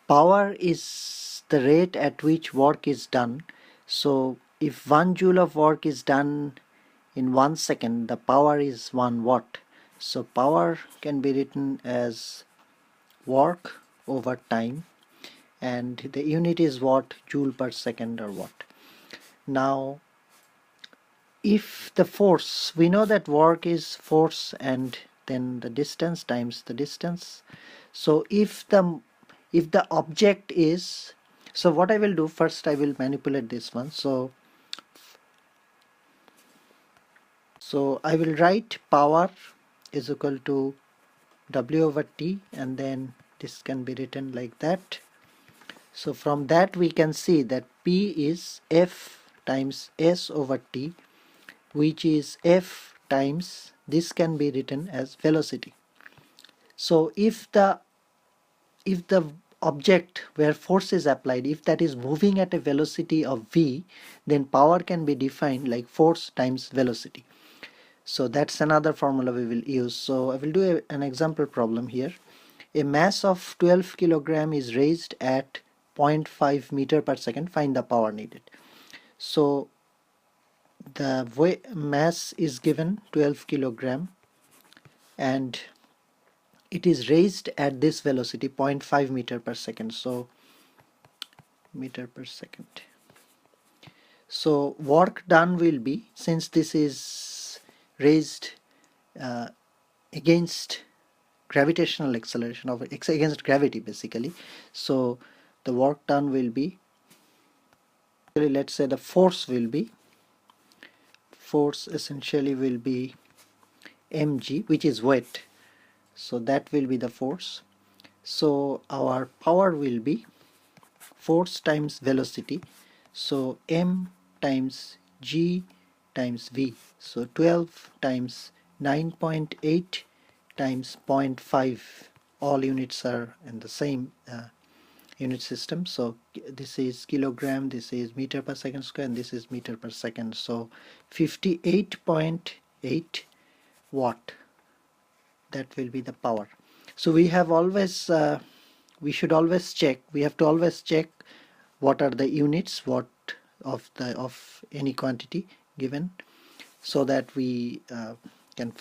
power is the rate at which work is done. So if 1 joule of work is done in 1 second, the power is 1 watt. So power can be written as work over time, and the unit is watt, joule per second, or watt. Now if the force, we know that work is force and then the distance times the distance. So if the object is, so what I will do first, I will manipulate this one. So I will write power is equal to W over T, and then this can be written like that. So from that we can see that P is F times S over T, which is F times, this can be written as velocity. So if the object where force is applied, if that is moving at a velocity of v, then power can be defined like force times velocity. So that's another formula we will use. So I will do an example problem here. A mass of 12 kilogram is raised at 0.5 meter per second. Find the power needed. So the mass is given 12 kilogram and it is raised at this velocity 0.5 meter per second. So meter per second. So work done will be, since this is raised against gravitational acceleration, of against gravity basically, so the work done will be, let's say the force essentially will be mg, which is weight. So that will be the force. So our power will be force times velocity. So m times g times v. So 12 times 9.8 times 0.5. All units are in the same unit system. So this is kilogram, this is meter per second square, and this is meter per second. So 58.8 watt. That will be the power. So we have always we should always check, we have to always check what are the units, what of any quantity given, so that we can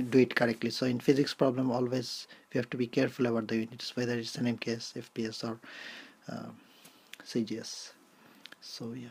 do it correctly. So in physics problem, always we have to be careful about the units, whether it's an MKS, FPS, or CGS. So yeah.